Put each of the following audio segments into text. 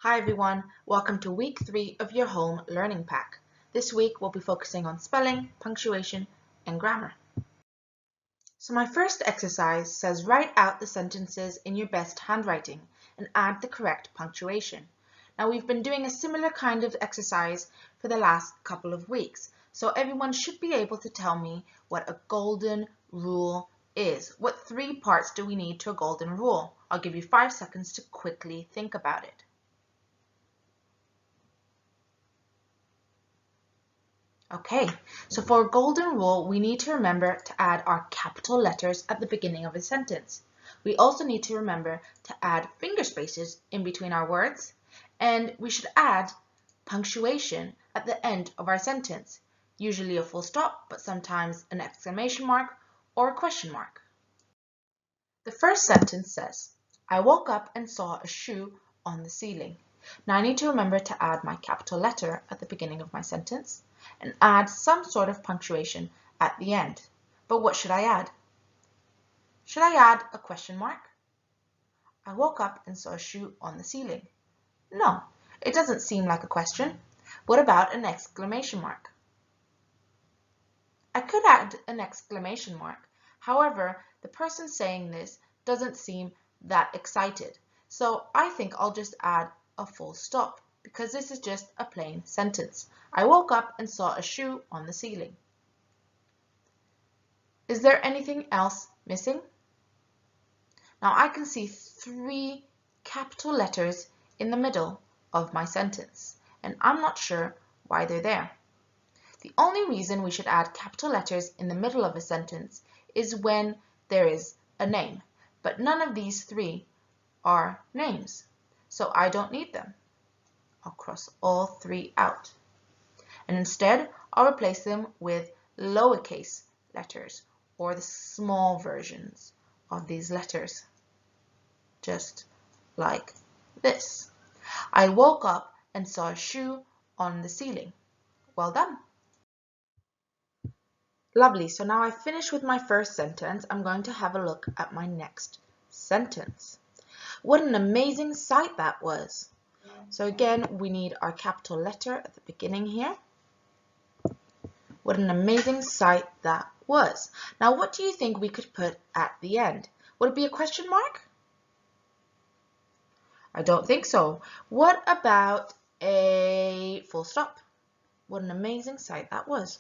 Hi everyone, welcome to week 3 of your home learning pack. This week we'll be focusing on spelling, punctuation, and grammar. So my first exercise says write out the sentences in your best handwriting and add the correct punctuation. Now we've been doing a similar kind of exercise for the last couple of weeks, so everyone should be able to tell me what a golden rule is. What 3 parts do we need to a golden rule? I'll give you 5 seconds to quickly think about it. Okay, so for a golden rule, we need to remember to add our capital letters at the beginning of a sentence. We also need to remember to add finger spaces in between our words, and we should add punctuation at the end of our sentence, usually a full stop, but sometimes an exclamation mark or a question mark. The first sentence says, I woke up and saw a shoe on the ceiling. Now I need to remember to add my capital letter at the beginning of my sentence and add some sort of punctuation at the end. But what should I add? Should I add a question mark? I woke up and saw a shoe on the ceiling. No, it doesn't seem like a question. What about an exclamation mark? I could add an exclamation mark. However, the person saying this doesn't seem that excited. So I think I'll just add a full stop because this is just a plain sentence. I woke up and saw a shoe on the ceiling. Is there anything else missing? Now I can see 3 capital letters in the middle of my sentence, and I'm not sure why they're there. The only reason we should add capital letters in the middle of a sentence is when there is a name, but none of these 3 are names, so I don't need them. I'll cross all 3 out. And instead, I'll replace them with lowercase letters or the small versions of these letters, just like this. I woke up and saw a shoe on the ceiling. Well done. Lovely, so now I've finished with my first sentence. I'm going to have a look at my next sentence. What an amazing sight that was. So again, we need our capital letter at the beginning here. What an amazing sight that was. Now, what do you think we could put at the end? Would it be a question mark? I don't think so. What about a full stop? What an amazing sight that was.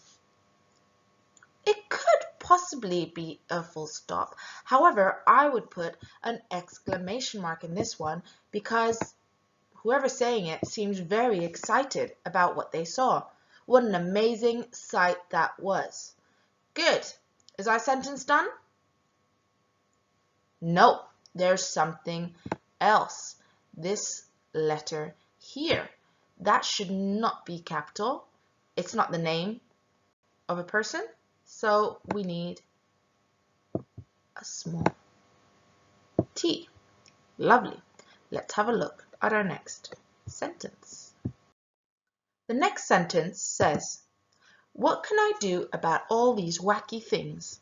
It could possibly be a full stop. However, I would put an exclamation mark in this one because whoever's saying it seems very excited about what they saw. What an amazing sight that was. Good. Is our sentence done? No, there's something else. This letter here. That should not be capital. It's not the name of a person. So we need a small t. Lovely. Let's have a look at our next sentence. The next sentence says, what can I do about all these wacky things?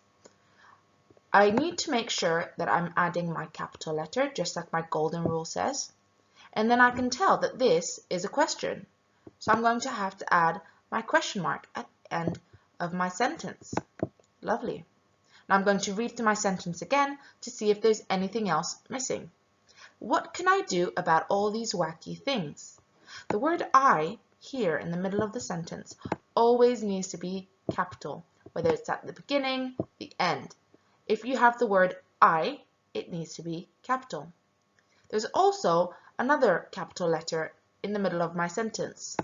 I need to make sure that I'm adding my capital letter, just like my golden rule says. And then I can tell that this is a question. So I'm going to have to add my question mark at the end of my sentence. Lovely. Now I'm going to read through my sentence again to see if there's anything else missing. What can I do about all these wacky things? The word I here in the middle of the sentence always needs to be capital, whether it's at the beginning, the end. If you have the word I, it needs to be capital. There's also another capital letter in the middle of my sentence.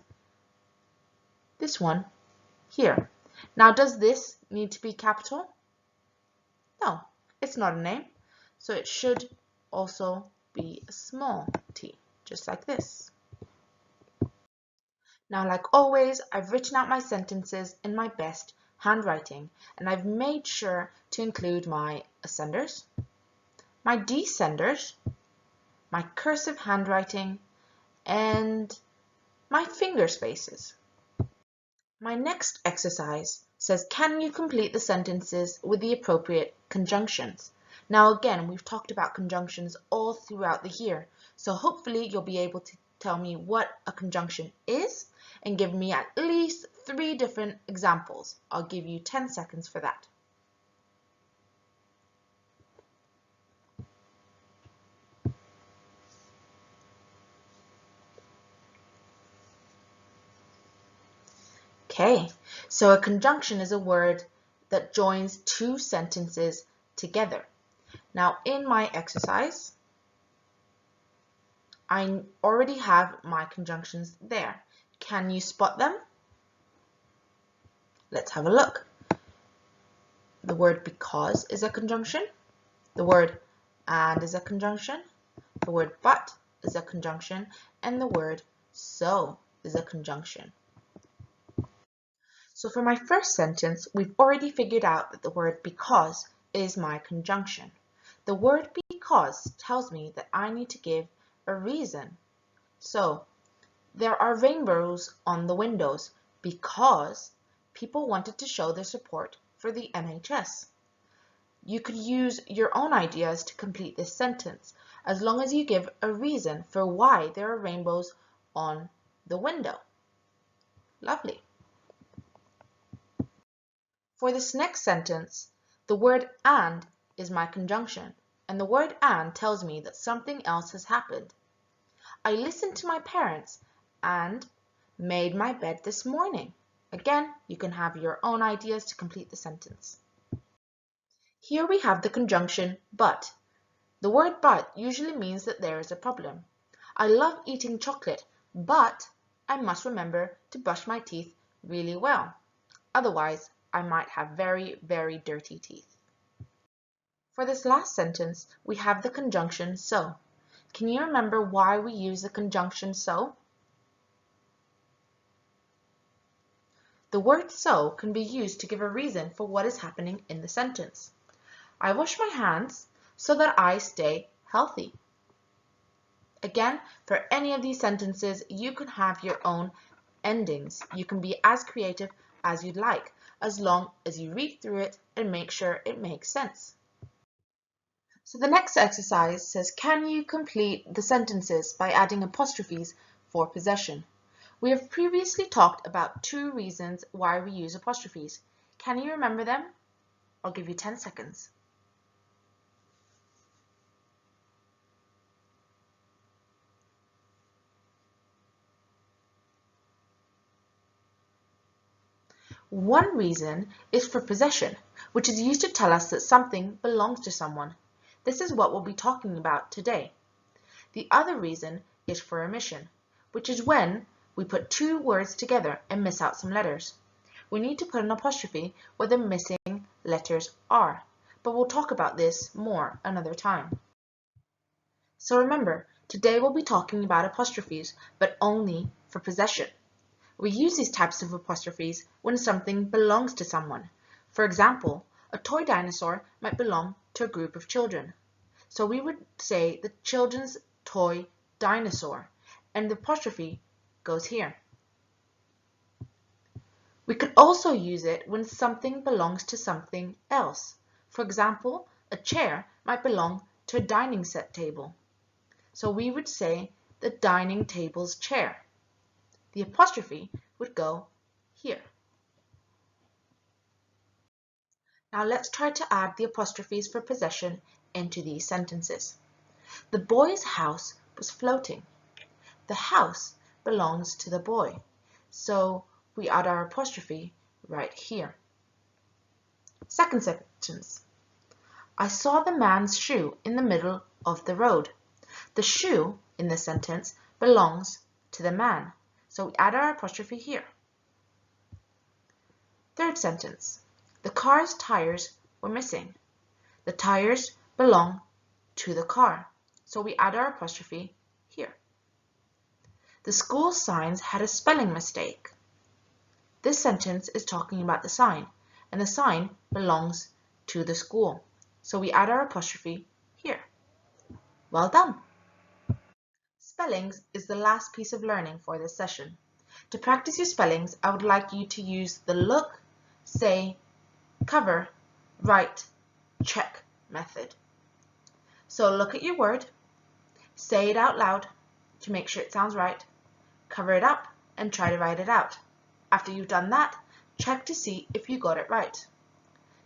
This one here. Now, does this need to be capital? No, it's not a name, so it should also be a small t, just like this. Now, like always, I've written out my sentences in my best handwriting, and I've made sure to include my ascenders, my descenders, my cursive handwriting, and my finger spaces. My next exercise says, can you complete the sentences with the appropriate conjunctions? Now again, we've talked about conjunctions all throughout the year, So hopefully you'll be able to tell me what a conjunction is and give me at least 3 different examples. I'll give you 10 seconds for that. Okay, so a conjunction is a word that joins 2 sentences together. Now in my exercise, I already have my conjunctions there. Can you spot them? Let's have a look. The word because is a conjunction. The word and is a conjunction. The word but is a conjunction. And the word so is a conjunction. So for my first sentence, we've already figured out that the word because is my conjunction. The word because tells me that I need to give a reason. So there are rainbows on the windows because people wanted to show their support for the NHS. You could use your own ideas to complete this sentence as long as you give a reason for why there are rainbows on the window. Lovely. For this next sentence, the word and is my conjunction, and the word and tells me that something else has happened. I listened to my parents and made my bed this morning. Again, you can have your own ideas to complete the sentence. Here we have the conjunction but. The word but usually means that there is a problem. I love eating chocolate, but I must remember to brush my teeth really well. Otherwise, I might have very, very dirty teeth. For this last sentence, we have the conjunction so. Can you remember why we use the conjunction so? The word so can be used to give a reason for what is happening in the sentence. I wash my hands so that I stay healthy. Again, for any of these sentences, you can have your own endings. You can be as creative as you'd like, as long as you read through it and make sure it makes sense. So the next exercise says, can you complete the sentences by adding apostrophes for possession? We have previously talked about 2 reasons why we use apostrophes. Can you remember them? I'll give you 10 seconds. One reason is for possession, which is used to tell us that something belongs to someone. This is what we'll be talking about today. The other reason is for omission, which is when we put 2 words together and miss out some letters. We need to put an apostrophe where the missing letters are, but we'll talk about this more another time. So remember, today we'll be talking about apostrophes, but only for possession. We use these types of apostrophes when something belongs to someone. For example, a toy dinosaur might belong to a group of children. So we would say the children's toy dinosaur, and the apostrophe goes here. We could also use it when something belongs to something else. For example, a chair might belong to a dining set table. So we would say the dining table's chair. The apostrophe would go here. Now let's try to add the apostrophes for possession into these sentences. The boy's house was floating. The house belongs to the boy, so we add our apostrophe right here. Second sentence. I saw the man's shoe in the middle of the road. The shoe in this sentence belongs to the man, so we add our apostrophe here. Third sentence. The car's tires were missing. The tires belong to the car, so we add our apostrophe here. The school signs had a spelling mistake. This sentence is talking about the sign, and the sign belongs to the school, so we add our apostrophe here. Well done! Spellings is the last piece of learning for this session. To practice your spellings, I would like you to use the look, say, cover, write, check method. So look at your word, Say it out loud to make sure it sounds right. Cover it up and try to write it out. After you've done that, check to see if you got it right.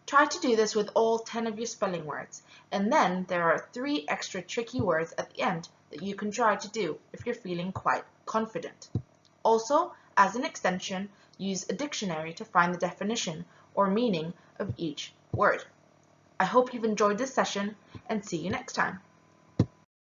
Try to do this with all 10 of your spelling words, and then there are 3 extra tricky words at the end that you can try to do if you're feeling quite confident. Also, as an extension, use a dictionary to find the definition or meaning of each word. I hope you've enjoyed this session and see you next time.